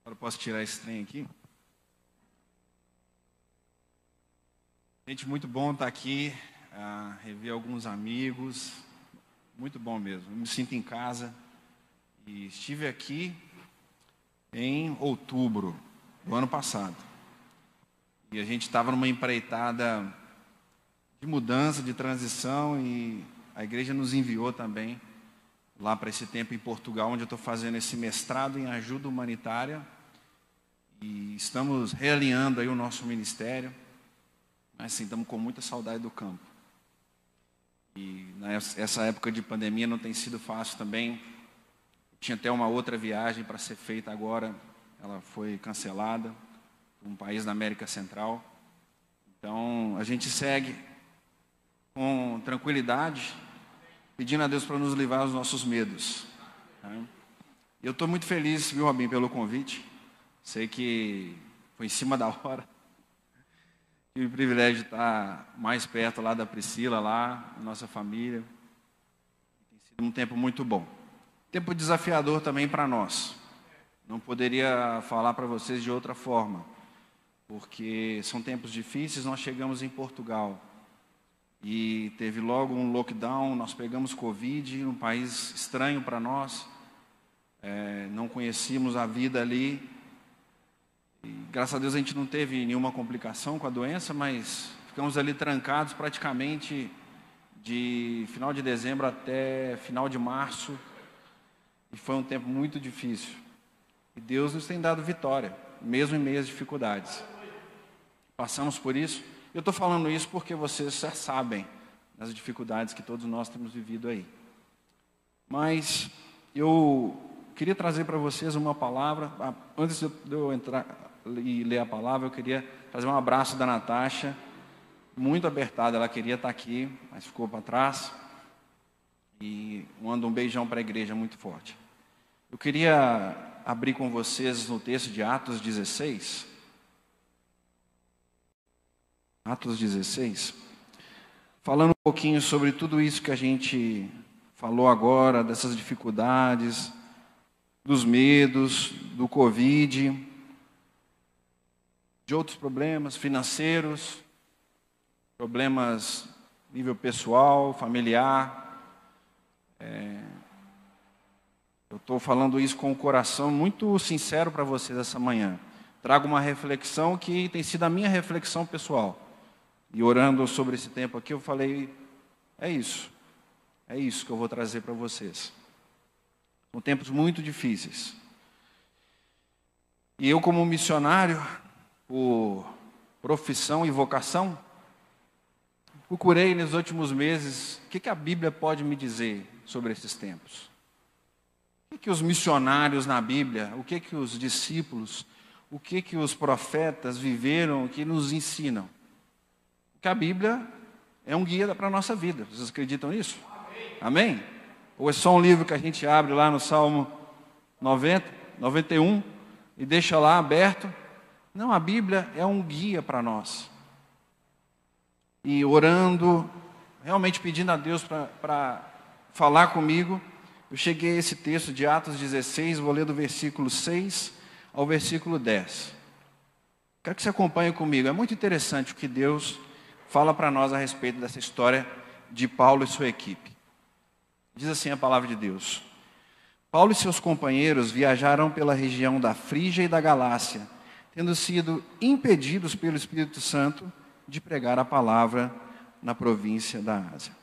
Agora eu posso tirar esse trem aqui. Gente, muito bom estar aqui, rever alguns amigos. Muito bom mesmo. Eu me sinto em casa. E estive aqui em outubro do ano passado. E a gente estava numa empreitada de mudança, de transição, e a igreja nos enviou também lá para esse tempo em Portugal, onde eu estou fazendo esse mestrado em ajuda humanitária. E estamos realinhando aí o nosso ministério. Mas sim, estamos com muita saudade do campo. E nessa época de pandemia não tem sido fácil também. Tinha até uma outra viagem para ser feita agora. Ela foi cancelada para um país da América Central. Então, a gente segue com tranquilidade, pedindo a Deus para nos livrar dos nossos medos. Eu estou muito feliz, viu, Robinho, pelo convite. Sei que foi em cima da hora. Tive o privilégio de estar mais perto lá da Priscila, lá, nossa família. Tem sido um tempo muito bom. Tempo desafiador também para nós. Não poderia falar para vocês de outra forma, porque são tempos difíceis. Nós chegamos em Portugal e teve logo um lockdown, nós pegamos Covid, um país estranho para nós, não conhecíamos a vida ali. E, graças a Deus a gente não teve nenhuma complicação com a doença, mas ficamos ali trancados praticamente de final de dezembro até final de março. E foi um tempo muito difícil. E Deus nos tem dado vitória, mesmo em meio às dificuldades. Passamos por isso. Eu estou falando isso porque vocês já sabem das dificuldades que todos nós temos vivido aí. Mas eu queria trazer para vocês uma palavra. Antes de eu entrar e ler a palavra, eu queria trazer um abraço da Natasha, muito apertada. Ela queria estar aqui, mas ficou para trás. E mando um beijão para a igreja muito forte. Eu queria abrir com vocês no texto de Atos 16. Atos 16. Falando um pouquinho sobre tudo isso que a gente falou agora, dessas dificuldades, dos medos, do Covid, de outros problemas financeiros, problemas nível pessoal, familiar. Eu estou falando isso com o coração muito sincero para vocês essa manhã. Trago uma reflexão que tem sido a minha reflexão pessoal. E orando sobre esse tempo aqui, eu falei, é isso que eu vou trazer para vocês. São tempos muito difíceis. E eu, como missionário, por profissão e vocação, procurei nos últimos meses o que a Bíblia pode me dizer sobre esses tempos. O que os missionários na Bíblia, o que os discípulos, o que os profetas viveram, o que nos ensinam. Porque a Bíblia é um guia para a nossa vida. Vocês acreditam nisso? Amém? Ou é só um livro que a gente abre lá no Salmo 90, 91 e deixa lá aberto? Não, a Bíblia é um guia para nós. E orando, realmente pedindo a Deus para falar comigo, eu cheguei a esse texto de Atos 16, vou ler do versículo 6 ao versículo 10. Quero que você acompanhe comigo. É muito interessante o que Deus fala para nós a respeito dessa história de Paulo e sua equipe. Diz assim a palavra de Deus. Paulo e seus companheiros viajaram pela região da Frígia e da Galácia, tendo sido impedidos pelo Espírito Santo de pregar a palavra na província da Ásia.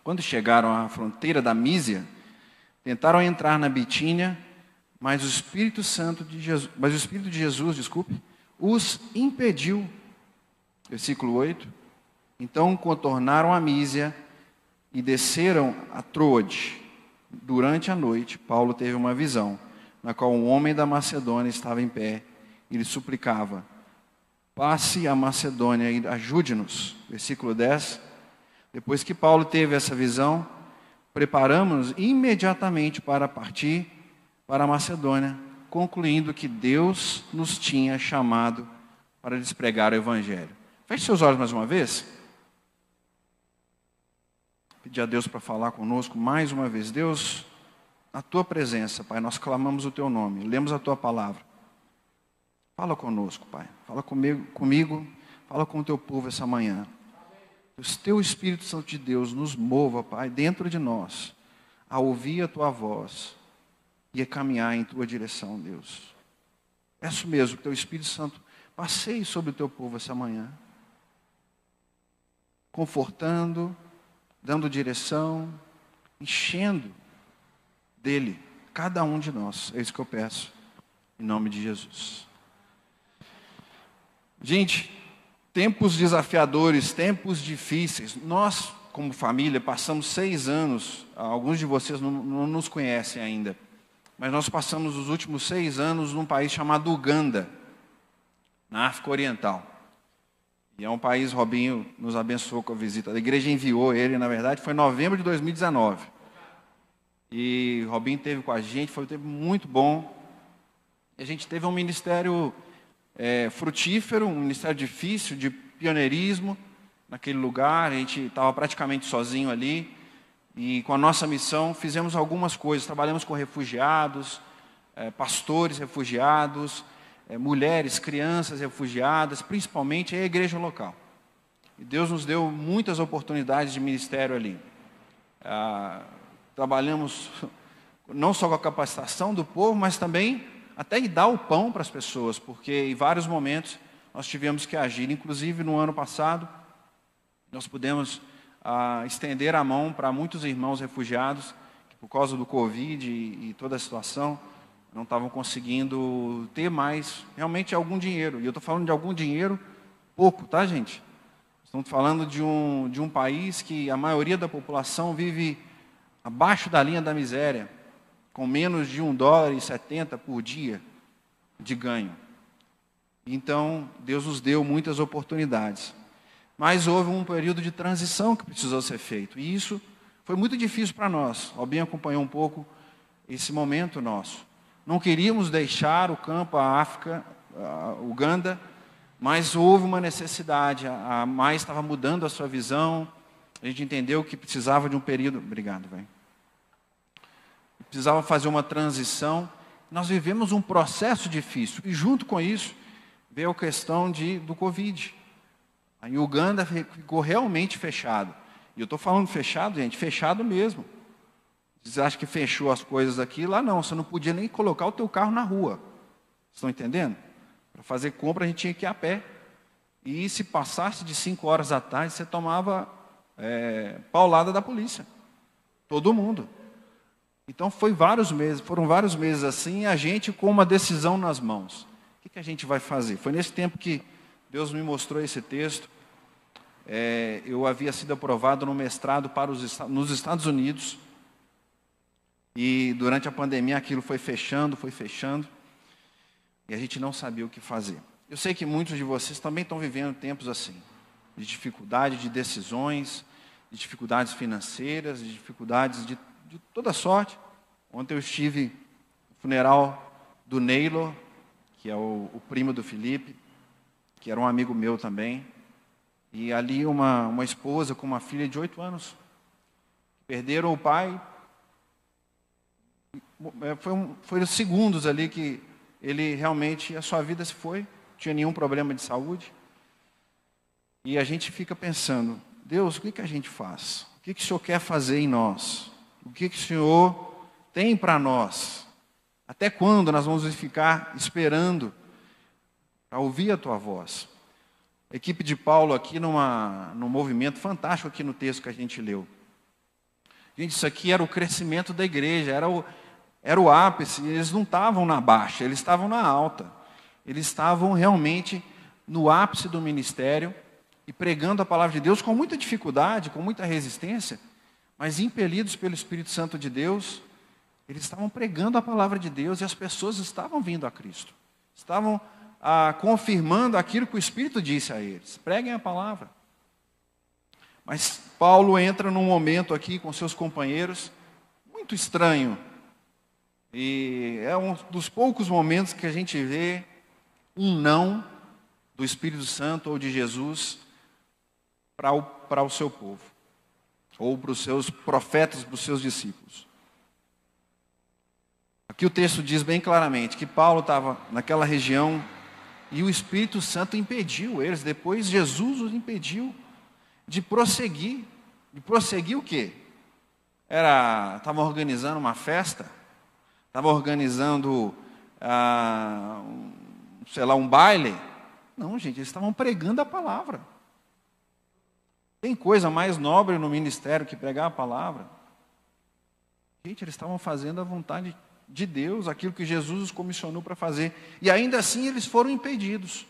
Quando chegaram à fronteira da Mísia, tentaram entrar na Bitínia, mas o Espírito de Jesus, os impediu. Versículo 8. Então contornaram a Mísia e desceram a Troade. Durante a noite, Paulo teve uma visão, na qual um homem da Macedônia estava em pé e lhe suplicava: passe a Macedônia e ajude-nos. Versículo 10. Depois que Paulo teve essa visão, preparamos-nos imediatamente para partir para a Macedônia, concluindo que Deus nos tinha chamado para lhes pregar o Evangelho. Feche seus olhos mais uma vez. Pedir a Deus para falar conosco mais uma vez. Deus, na Tua presença, Pai, nós clamamos o Teu nome, lemos a Tua palavra. Fala conosco, Pai. Fala comigo, fala com o teu povo essa manhã. Que o teu Espírito Santo de Deus nos mova, Pai, dentro de nós, a ouvir a tua voz e a caminhar em tua direção, Deus. Peço mesmo que teu Espírito Santo passeie sobre o teu povo essa manhã, confortando, dando direção, enchendo dele cada um de nós. É isso que eu peço, em nome de Jesus. Gente, tempos desafiadores, tempos difíceis. Nós, como família, passamos 6 anos, alguns de vocês não nos conhecem ainda, mas nós passamos os últimos 6 anos num país chamado Uganda, na África Oriental. E é um país, Robinho nos abençoou com a visita. A igreja enviou ele, na verdade, foi em novembro de 2019. E Robinho esteve com a gente, foi um tempo muito bom. E a gente teve um ministério frutífero, um ministério difícil, de pioneirismo naquele lugar. A gente estava praticamente sozinho ali. E com a nossa missão fizemos algumas coisas. Trabalhamos com refugiados, pastores refugiados, mulheres, crianças refugiadas, principalmente a igreja local. E Deus nos deu muitas oportunidades de ministério ali. Trabalhamos não só com a capacitação do povo, mas também até em dar o pão para as pessoas, porque em vários momentos nós tivemos que agir. Inclusive no ano passado, nós pudemos estender a mão para muitos irmãos refugiados, que por causa do Covid e toda a situação, não estavam conseguindo ter mais realmente algum dinheiro. E eu estou falando de algum dinheiro pouco, tá, gente? Estamos falando de um país que a maioria da população vive abaixo da linha da miséria, com menos de $1,70 por dia de ganho. Então, Deus nos deu muitas oportunidades. Mas houve um período de transição que precisou ser feito. E isso foi muito difícil para nós. Robinho acompanhou um pouco esse momento nosso. Não queríamos deixar o campo, a África, a Uganda, mas houve uma necessidade. A MAI estava mudando a sua visão. A gente entendeu que precisava de um período... Obrigado, velho. Precisava fazer uma transição. Nós vivemos um processo difícil. E junto com isso, veio a questão do Covid. A Uganda ficou realmente fechado. E eu estou falando fechado, gente, fechado mesmo. Vocês acham que fechou as coisas aqui? Lá não, você não podia nem colocar o teu carro na rua. Vocês estão entendendo? Para fazer compra a gente tinha que ir a pé. E se passasse de 5 horas da tarde, você tomava paulada da polícia. Todo mundo. Então foram vários meses assim, e a gente com uma decisão nas mãos. O que a gente vai fazer? Foi nesse tempo que Deus me mostrou esse texto. Eu havia sido aprovado no mestrado nos Estados Unidos. E durante a pandemia aquilo foi fechando. E a gente não sabia o que fazer. Eu sei que muitos de vocês também estão vivendo tempos assim. De dificuldade de decisões, de dificuldades financeiras, de dificuldades de toda sorte. Ontem eu estive no funeral do Neylor, que é o primo do Felipe, que era um amigo meu também. E ali uma esposa com uma filha de 8 anos. Perderam o pai. Foi segundos ali que ele realmente, a sua vida se foi. Não tinha nenhum problema de saúde. E a gente fica pensando, Deus, o que a gente faz? O que o Senhor quer fazer em nós? O que o Senhor tem para nós? Até quando nós vamos ficar esperando para ouvir a tua voz? A equipe de Paulo aqui num movimento fantástico aqui no texto que a gente leu. Gente, isso aqui era o crescimento da igreja, era o ápice. Eles não estavam na baixa, eles estavam na alta. Eles estavam realmente no ápice do ministério e pregando a palavra de Deus com muita dificuldade, com muita resistência, mas impelidos pelo Espírito Santo de Deus, eles estavam pregando a palavra de Deus e as pessoas estavam vindo a Cristo. Estavam confirmando aquilo que o Espírito disse a eles. Preguem a palavra. Mas Paulo entra num momento aqui com seus companheiros, muito estranho. E é um dos poucos momentos que a gente vê um não do Espírito Santo ou de Jesus para o seu povo. Ou para os seus profetas, para os seus discípulos. Aqui o texto diz bem claramente que Paulo estava naquela região E o Espírito Santo impediu eles. Depois Jesus os impediu de prosseguir. De prosseguir o quê? Estavam organizando uma festa? Estavam organizando, um baile? Não, gente, eles estavam pregando a palavra. Tem coisa mais nobre no ministério que pregar a palavra? Gente, eles estavam fazendo a vontade de Deus, aquilo que Jesus os comissionou para fazer. E ainda assim eles foram impedidos.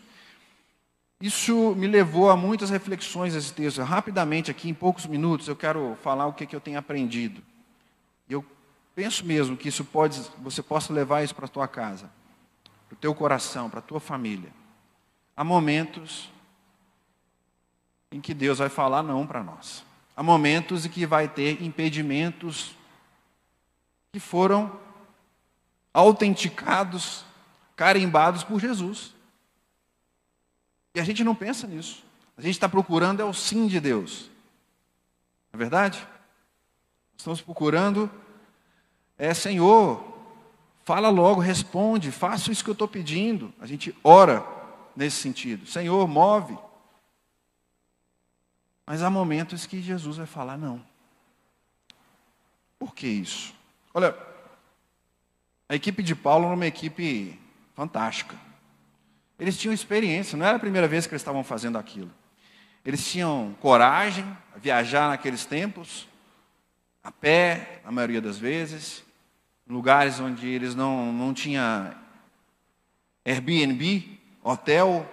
Isso me levou a muitas reflexões esse texto. Rapidamente, aqui em poucos minutos, eu quero falar o que eu tenho aprendido. E eu penso mesmo que você possa levar isso para a tua casa, para o teu coração, para a tua família. Há momentos em que Deus vai falar não para nós. Há momentos em que vai ter impedimentos que foram autenticados, carimbados por Jesus. E a gente não pensa nisso. A gente está procurando o sim de Deus. Não é verdade? Estamos procurando, Senhor, fala logo, responde, faça isso que eu estou pedindo. A gente ora nesse sentido. Senhor, move. Mas há momentos que Jesus vai falar não. Por que isso? Olha, a equipe de Paulo era uma equipe fantástica. Eles tinham experiência, não era a primeira vez que eles estavam fazendo aquilo. Eles tinham coragem a viajar naqueles tempos, a pé, na maioria das vezes, em lugares onde eles não tinham Airbnb, hotel,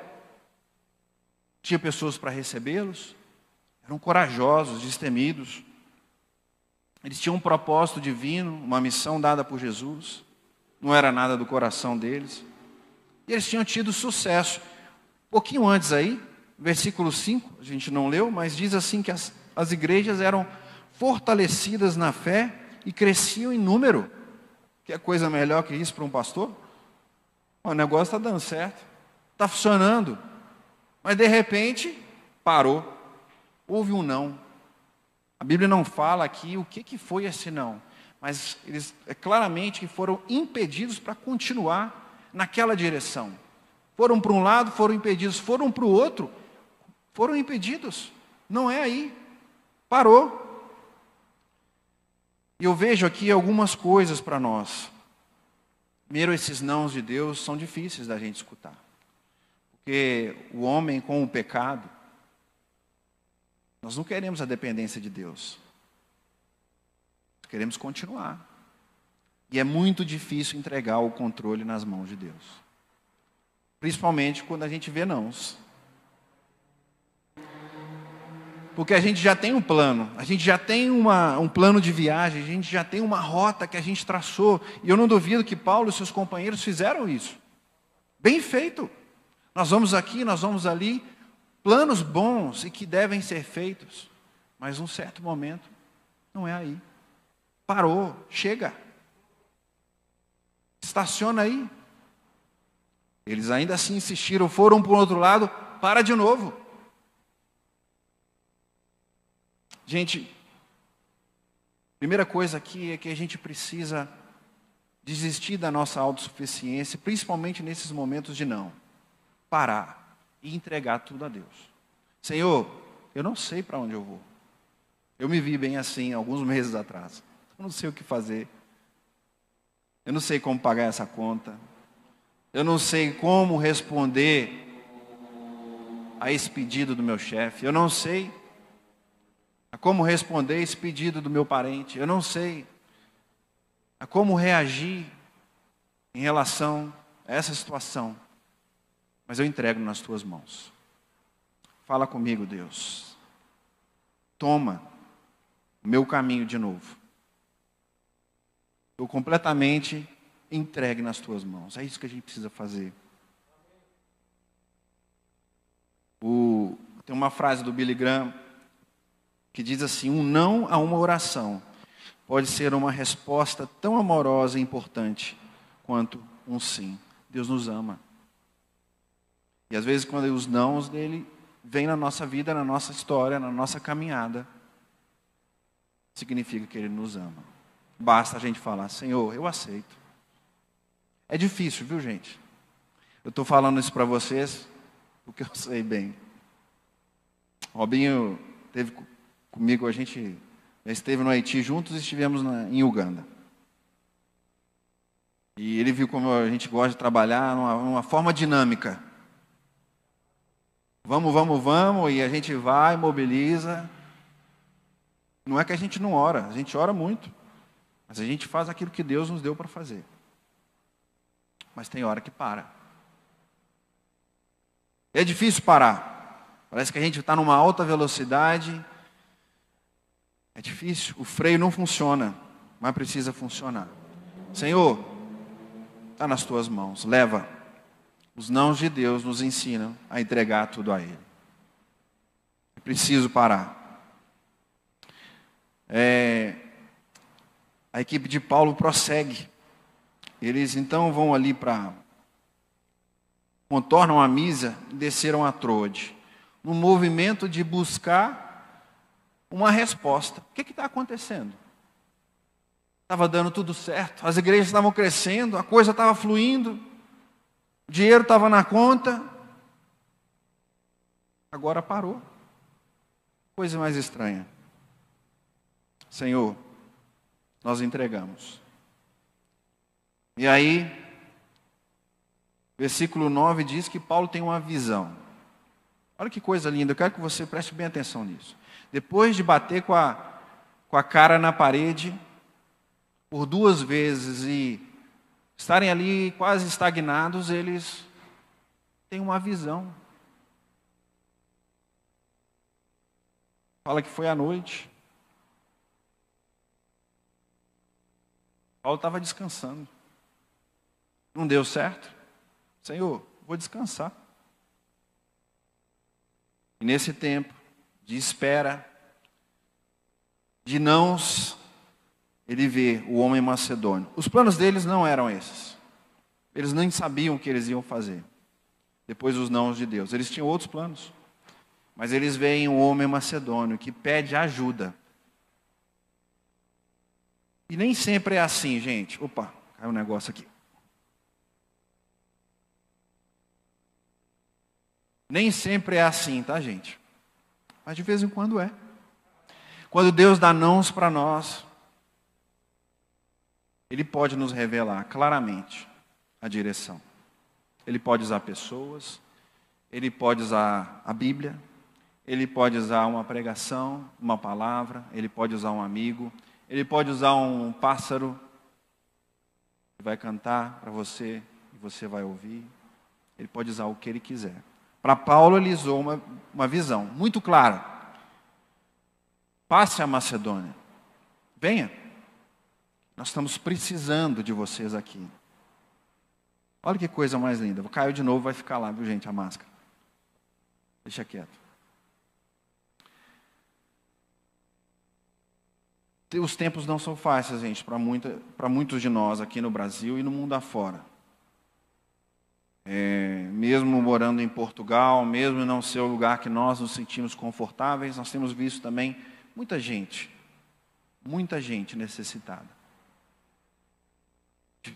tinha pessoas para recebê-los. Eram corajosos, destemidos. Eles tinham um propósito divino, uma missão dada por Jesus. Não era nada do coração deles. E eles tinham tido sucesso. Um pouquinho antes aí, versículo 5, a gente não leu, mas diz assim que as igrejas eram fortalecidas na fé e cresciam em número. Que é coisa melhor que isso para um pastor? O negócio está dando certo, está funcionando. Mas de repente, parou. Houve um não. A Bíblia não fala aqui o que foi esse não. Mas eles claramente foram impedidos para continuar naquela direção. Foram para um lado, foram impedidos. Foram para o outro, foram impedidos. Não é aí. Parou. E eu vejo aqui algumas coisas para nós. Primeiro, esses nãos de Deus são difíceis da gente escutar. Porque o homem com o pecado, nós não queremos a dependência de Deus. Nós queremos continuar. E é muito difícil entregar o controle nas mãos de Deus. Principalmente quando a gente vê nãos. Porque a gente já tem um plano, a gente já tem um plano de viagem, a gente já tem uma rota que a gente traçou. E eu não duvido que Paulo e seus companheiros fizeram isso. Bem feito. Nós vamos aqui, nós vamos ali. Planos bons e que devem ser feitos. Mas num certo momento, não é aí. Parou, chega. Estaciona aí. Eles ainda assim insistiram, foram para o outro lado, para de novo. Gente, primeira coisa aqui é que a gente precisa desistir da nossa autossuficiência, principalmente nesses momentos de não. Parar e entregar tudo a Deus. Senhor, eu não sei para onde eu vou. Eu me vi bem assim alguns meses atrás. Eu não sei o que fazer. Eu não sei como pagar essa conta. Eu não sei como responder a esse pedido do meu chefe. Eu não sei a como responder a esse pedido do meu parente. Eu não sei a como reagir em relação a essa situação. Mas eu entrego nas tuas mãos. Fala comigo, Deus. Toma o meu caminho de novo. Eu completamente entregue nas tuas mãos. É isso que a gente precisa fazer. Tem uma frase do Billy Graham que diz assim: um não a uma oração pode ser uma resposta tão amorosa e importante quanto um sim. Deus nos ama. E às vezes quando os nãos dele vêm na nossa vida, na nossa história, na nossa caminhada, significa que ele nos ama. Basta a gente falar: Senhor, eu aceito. É difícil, viu, gente? Eu estou falando isso para vocês porque eu sei bem. Robinho esteve comigo, a gente já esteve no Haiti juntos e estivemos em Uganda. E ele viu como a gente gosta de trabalhar numa forma dinâmica. Vamos, vamos, vamos, e a gente vai, mobiliza. Não é que a gente não ora, a gente ora muito. Mas a gente faz aquilo que Deus nos deu para fazer. Mas tem hora que para. É difícil parar. Parece que a gente está numa alta velocidade. É difícil. O freio não funciona, mas precisa funcionar. Senhor, está nas tuas mãos. Leva. Os nãos de Deus nos ensinam a entregar tudo a Ele. É preciso parar. A equipe de Paulo prossegue. Eles então vão ali contornam a Misa e desceram a Troade, no movimento de buscar uma resposta. O que está acontecendo? Estava dando tudo certo, as igrejas estavam crescendo, a coisa estava fluindo, o dinheiro estava na conta, agora parou. Coisa mais estranha. Senhor, nós entregamos. E aí, versículo 9 diz que Paulo tem uma visão. Olha que coisa linda, eu quero que você preste bem atenção nisso. Depois de bater com a cara na parede por 2 vezes e estarem ali quase estagnados, eles têm uma visão. Fala que foi à noite. Paulo estava descansando. Não deu certo? Senhor, vou descansar. E nesse tempo de espera, de nãos, ele vê o homem macedônio. Os planos deles não eram esses. Eles nem sabiam o que eles iam fazer. Depois dos nãos de Deus. Eles tinham outros planos. Mas eles veem um homem macedônio que pede ajuda. E nem sempre é assim, gente. Opa, caiu um negócio aqui. Nem sempre é assim, tá, gente? Mas de vez em quando é. Quando Deus dá nãos para nós, Ele pode nos revelar claramente a direção. Ele pode usar pessoas, Ele pode usar a Bíblia, Ele pode usar uma pregação, uma palavra, Ele pode usar um amigo, Ele pode usar um pássaro que vai cantar para você e você vai ouvir. Ele pode usar o que Ele quiser. Para Paulo, ele usou uma visão muito clara. Passe a Macedônia. Venha. Nós estamos precisando de vocês aqui. Olha que coisa mais linda. Caiu de novo, vai ficar lá, viu, gente, a máscara. Deixa quieto. Os tempos não são fáceis, gente, para muitos de nós aqui no Brasil e no mundo afora. Mesmo morando em Portugal, mesmo não ser o lugar que nós nos sentimos confortáveis, nós temos visto também muita gente necessitada.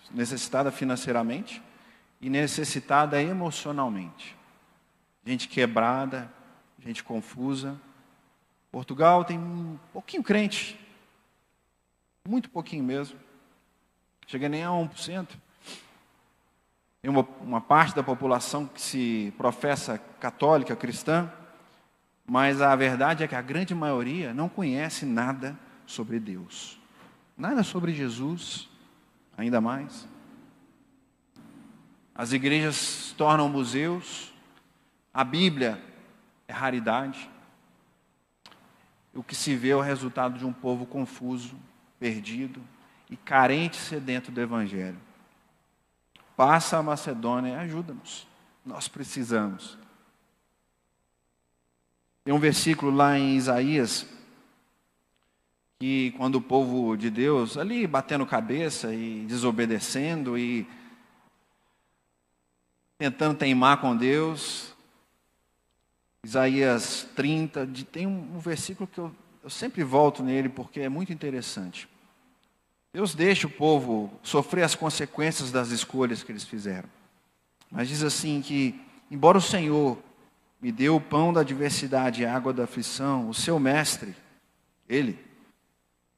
Necessitada financeiramente e necessitada emocionalmente. Gente quebrada, gente confusa. Portugal tem um pouquinho crente, muito pouquinho mesmo, chega nem a 1%. Tem uma parte da população que se professa católica, cristã, mas a verdade é que a grande maioria não conhece nada sobre Deus. Nada sobre Jesus, ainda mais. As igrejas se tornam museus, a Bíblia é raridade. O que se vê é o resultado de um povo confuso, perdido e carente, sedento do Evangelho. Passa a Macedônia e ajuda-nos. Nós precisamos. Tem um versículo lá em Isaías, que quando o povo de Deus, ali batendo cabeça e desobedecendo e tentando teimar com Deus, Isaías 30, tem um versículo que eu sempre volto nele porque é muito interessante. Deus deixa o povo sofrer as consequências das escolhas que eles fizeram. Mas diz assim que, embora o Senhor me deu o pão da adversidade e a água da aflição, o seu mestre, ele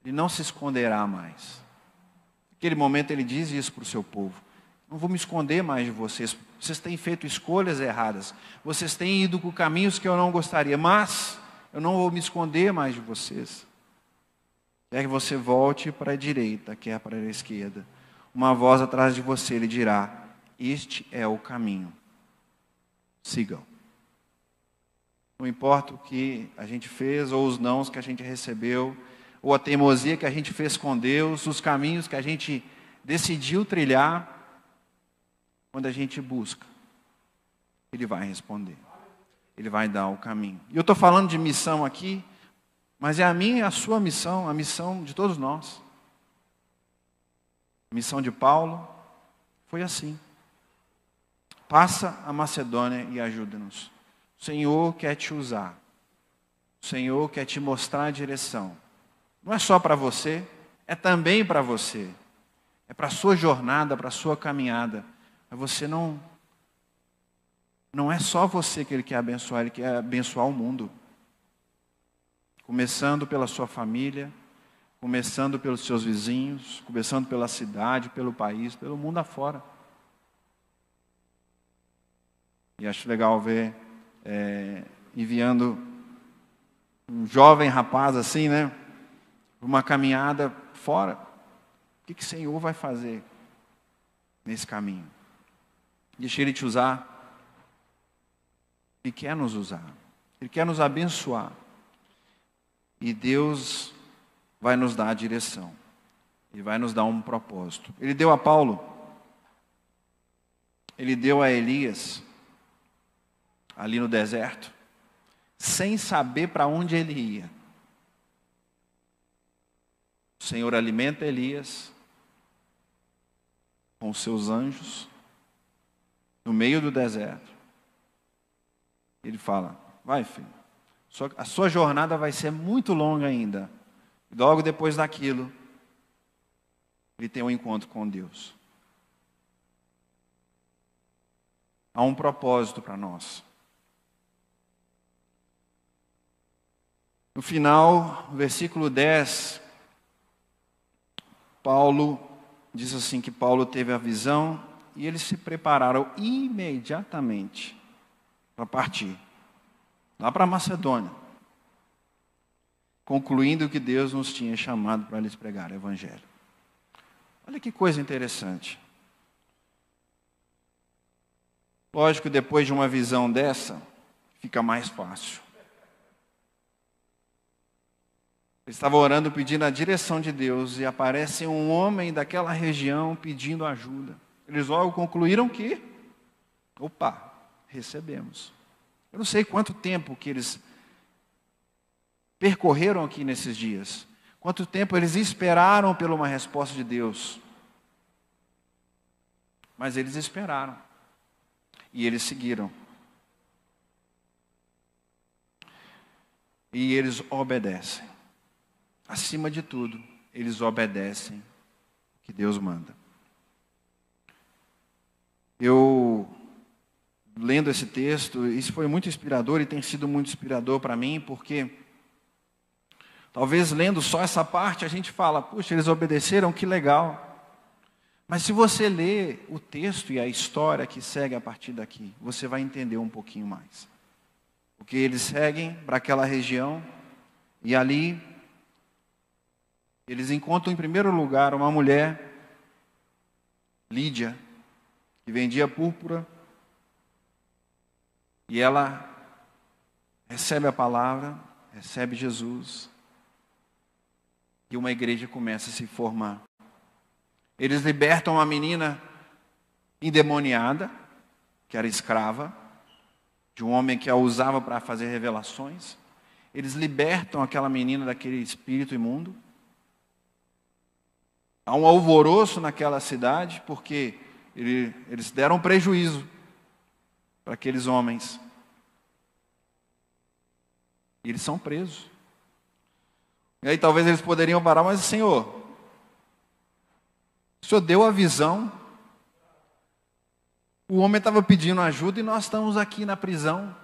não se esconderá mais. Naquele momento ele diz isso para o seu povo: não vou me esconder mais de vocês, vocês têm feito escolhas erradas, vocês têm ido por caminhos que eu não gostaria, mas eu não vou me esconder mais de vocês. Quer que você volte para a direita, quer para a esquerda, uma voz atrás de você lhe dirá: este é o caminho, sigam. Não importa o que a gente fez, ou os nãos que a gente recebeu, ou a teimosia que a gente fez com Deus, os caminhos que a gente decidiu trilhar, quando a gente busca, Ele vai responder. Ele vai dar o caminho. E eu estou falando de missão aqui, mas é a minha e a sua missão, a missão de todos nós. A missão de Paulo foi assim: passa a Macedônia e ajuda-nos. O Senhor quer te usar. O Senhor quer te mostrar a direção. Não é só para você, é também para você. É para a sua jornada, para a sua caminhada. Mas você não é só você que Ele quer abençoar, Ele quer abençoar o mundo. Começando pela sua família, começando pelos seus vizinhos, começando pela cidade, pelo país, pelo mundo afora. E acho legal ver enviando um jovem rapaz assim, né? Uma caminhada fora. O que o Senhor vai fazer nesse caminho? Deixa Ele te usar. Ele quer nos usar. Ele quer nos abençoar. E Deus vai nos dar a direção. Ele vai nos dar um propósito. Ele deu a Paulo. Ele deu a Elias, ali no deserto, sem saber para onde ele ia. O Senhor alimenta Elias com seus anjos no meio do deserto. Ele fala: vai, filho, a sua jornada vai ser muito longa ainda. E logo depois daquilo, ele tem um encontro com Deus. Há um propósito para nós. No final, versículo 10, Paulo diz assim que Paulo teve a visão e eles se prepararam imediatamente para partir, lá para a Macedônia, concluindo que Deus nos tinha chamado para lhes pregar o Evangelho. Olha que coisa interessante. Lógico, depois de uma visão dessa, fica mais fácil. Ele estava orando, pedindo a direção de Deus, e aparece um homem daquela região pedindo ajuda. Eles logo concluíram que, recebemos. Eu não sei quanto tempo que eles percorreram aqui nesses dias. Quanto tempo eles esperaram por uma resposta de Deus. Mas eles esperaram. E eles seguiram. E eles obedecem. Acima de tudo, eles obedecem o que Deus manda. Eu, lendo esse texto, isso foi muito inspirador e tem sido muito inspirador para mim, porque talvez lendo só essa parte a gente fala: puxa, eles obedeceram, que legal. Mas se você ler o texto e a história que segue a partir daqui, você vai entender um pouquinho mais. Porque eles seguem para aquela região e ali eles encontram em primeiro lugar uma mulher, Lídia, que vendia púrpura, e ela recebe a palavra, recebe Jesus, e uma igreja começa a se formar. Eles libertam uma menina endemoniada, que era escrava, de um homem que a usava para fazer revelações. Eles libertam aquela menina daquele espírito imundo. Há um alvoroço naquela cidade, porque eles deram prejuízo para aqueles homens. E eles são presos. E aí talvez eles poderiam parar: mas Senhor, o Senhor deu a visão, O homem estava pedindo ajuda e nós estamos aqui na prisão.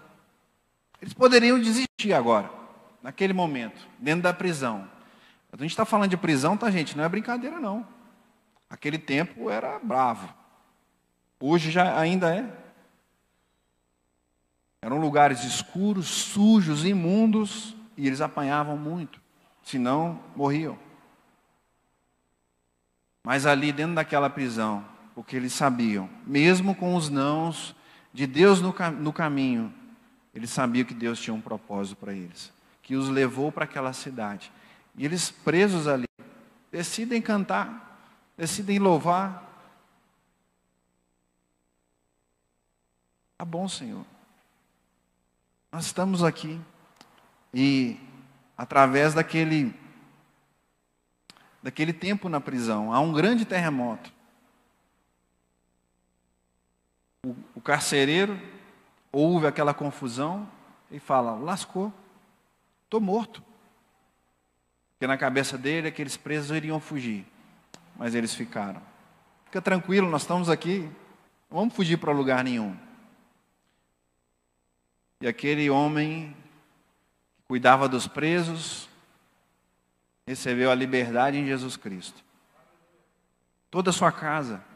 Eles poderiam desistir agora, naquele momento, dentro da prisão. A gente está falando de prisão, tá, gente? Não é brincadeira, não. Aquele tempo era bravo. Hoje já ainda é. Eram lugares escuros, sujos, imundos, e eles apanhavam muito, senão morriam. Mas ali dentro daquela prisão, porque eles sabiam, mesmo com os nãos de Deus no caminho, eles sabiam que Deus tinha um propósito para eles, que os levou para aquela cidade. E eles presos ali, decidem cantar, decidem louvar. Tá bom, Senhor. Nós estamos aqui e através daquele tempo na prisão, há um grande terremoto. O carcereiro ouve aquela confusão e fala: lascou, estou morto. Porque na cabeça dele aqueles presos iriam fugir, mas eles ficaram. Fica tranquilo, nós estamos aqui, não vamos fugir para lugar nenhum. E aquele homem que cuidava dos presos recebeu a liberdade em Jesus Cristo. Toda a sua casa.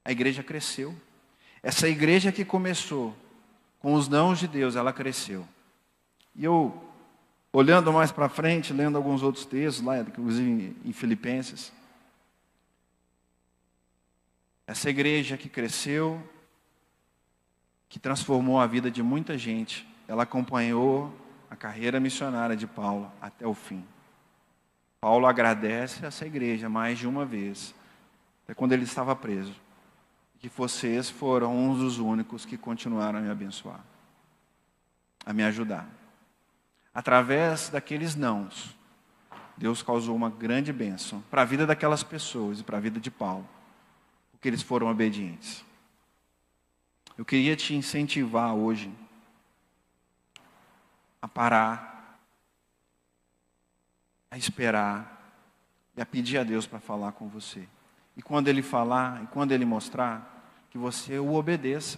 A igreja cresceu. Essa igreja que começou com os nãos de Deus, ela cresceu. E eu, olhando mais para frente, lendo alguns outros textos, lá, inclusive em Filipenses, essa igreja que cresceu, que transformou a vida de muita gente, ela acompanhou a carreira missionária de Paulo até o fim. Paulo agradece a essa igreja mais de uma vez, até quando ele estava preso, que vocês foram uns dos únicos que continuaram a me abençoar, a me ajudar. Através daqueles nãos, Deus causou uma grande bênção para a vida daquelas pessoas e para a vida de Paulo, porque eles foram obedientes. Eu queria te incentivar hoje a parar, a esperar e a pedir a Deus para falar com você. E quando Ele falar, e quando Ele mostrar, que você o obedeça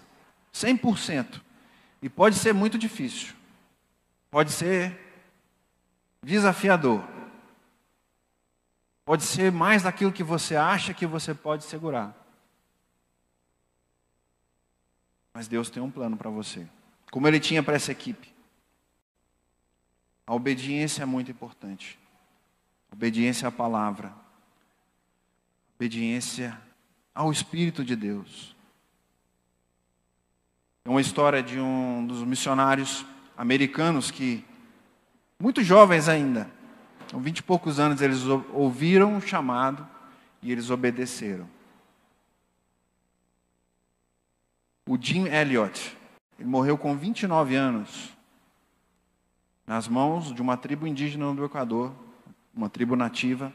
100%. E pode ser muito difícil, pode ser desafiador, pode ser mais daquilo que você acha que você pode segurar. Mas Deus tem um plano para você, como Ele tinha para essa equipe. A obediência é muito importante. Obediência à palavra. Obediência ao Espírito de Deus. É uma história de um dos missionários americanos que, muito jovens ainda, com 20 e poucos anos, eles ouviram o chamado e eles obedeceram. O Jim Elliot, ele morreu com 29 anos, nas mãos de uma tribo indígena do Equador, uma tribo nativa,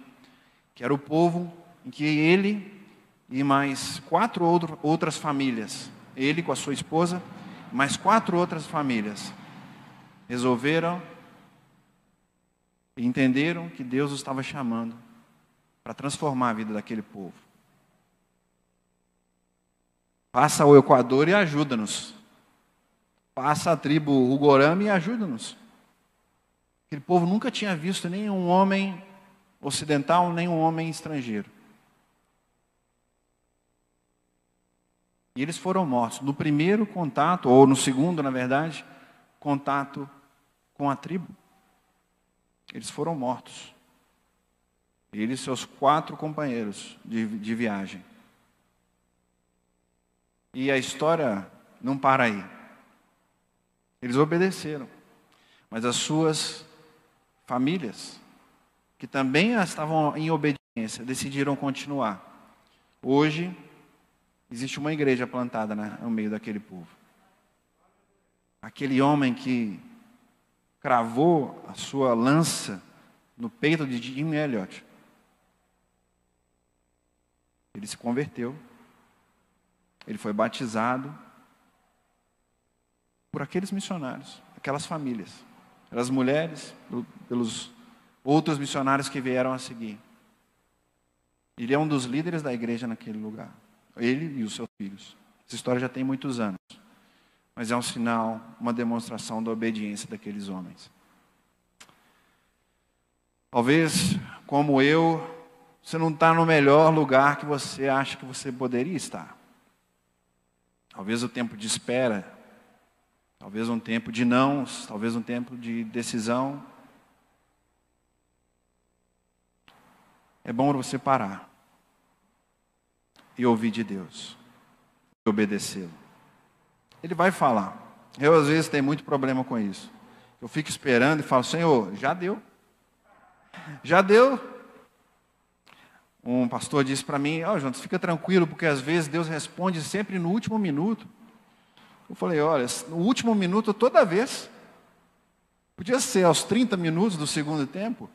que era o povo em que ele e mais 4 outras famílias, ele com a sua esposa, mais 4 outras famílias, resolveram e entenderam que Deus os estava chamando para transformar a vida daquele povo. Passa ao Equador e ajuda-nos. Passa a tribo Ugorama e ajuda-nos. Aquele povo nunca tinha visto nenhum homem ocidental, nenhum homem estrangeiro. E eles foram mortos no primeiro contato, ou no segundo, na verdade, contato com a tribo. Eles foram mortos. Ele e seus 4 companheiros de viagem. E a história não para aí. Eles obedeceram. Mas as suas famílias, que também estavam em obediência, decidiram continuar. Hoje, existe uma igreja plantada no meio daquele povo. Aquele homem que cravou a sua lança no peito de Jim Elliot, ele se converteu, ele foi batizado por aqueles missionários, aquelas famílias, pelas mulheres, pelos outros missionários que vieram a seguir. Ele é um dos líderes da igreja naquele lugar. Ele e os seus filhos. Essa história já tem muitos anos. Mas é um sinal, uma demonstração da obediência daqueles homens. Talvez, como eu, você não está no melhor lugar que você acha que você poderia estar. Talvez o tempo de espera, talvez um tempo de nãos, talvez um tempo de decisão. É bom você parar e ouvir de Deus, e obedecê-lo. Ele vai falar. Eu, às vezes, tenho muito problema com isso. Eu fico esperando e falo, Senhor, já deu. Já deu. Um pastor disse para mim, Jonas, fica tranquilo, porque às vezes Deus responde sempre no último minuto. Eu falei, olha, no último minuto toda vez. Podia ser aos 30 minutos do segundo tempo.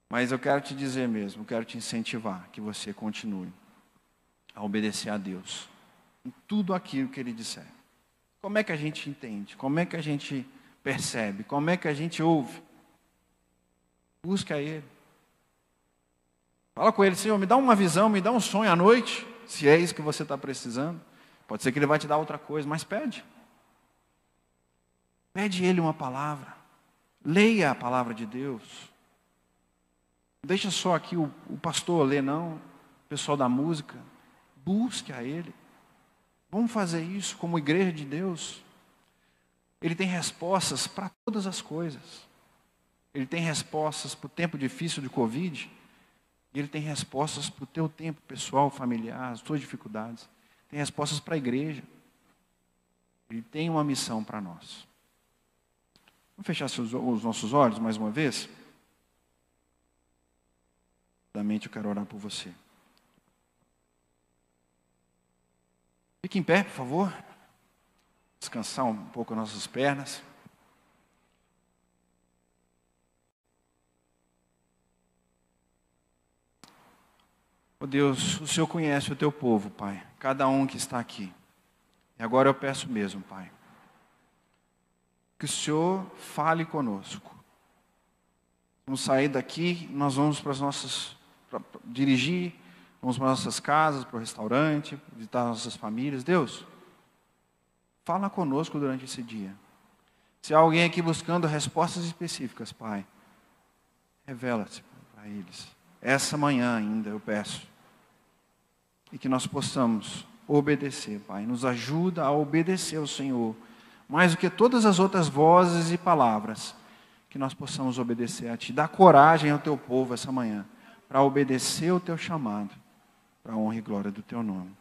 Mas eu quero te dizer mesmo, eu quero te incentivar que você continue a obedecer a Deus em tudo aquilo que Ele disser. Como é que a gente entende? Como é que a gente percebe? Como é que a gente ouve? Busca Ele. Fala com Ele, Senhor, me dá uma visão, me dá um sonho à noite, se é isso que você está precisando. Pode ser que Ele vai te dar outra coisa, mas pede. Pede Ele uma palavra. Leia a palavra de Deus. Não deixa só aqui o pastor ler, não. O pessoal da música. Busque a Ele. Vamos fazer isso como igreja de Deus. Ele tem respostas para todas as coisas. Ele tem respostas para o tempo difícil de Covid. E Ele tem respostas para o teu tempo pessoal, familiar, as tuas dificuldades. Tem respostas para a igreja. Ele tem uma missão para nós. Vamos fechar os nossos olhos mais uma vez? Eu quero orar por você. Fique em pé, por favor. Descansar um pouco as nossas pernas. Oh Deus, o Senhor conhece o teu povo, Pai. Cada um que está aqui. E agora eu peço mesmo, Pai, que o Senhor fale conosco. Vamos sair daqui, nós vamos para dirigir, vamos para as nossas casas, para o restaurante, visitar as nossas famílias. Deus, fala conosco durante esse dia. Se há alguém aqui buscando respostas específicas, Pai, revela-se para eles. Essa manhã ainda eu peço. E que nós possamos obedecer, Pai. Nos ajuda a obedecer ao Senhor. Mais do que todas as outras vozes e palavras. Que nós possamos obedecer a Ti. Dá coragem ao Teu povo essa manhã. Para obedecer o Teu chamado. Para a honra e glória do Teu nome.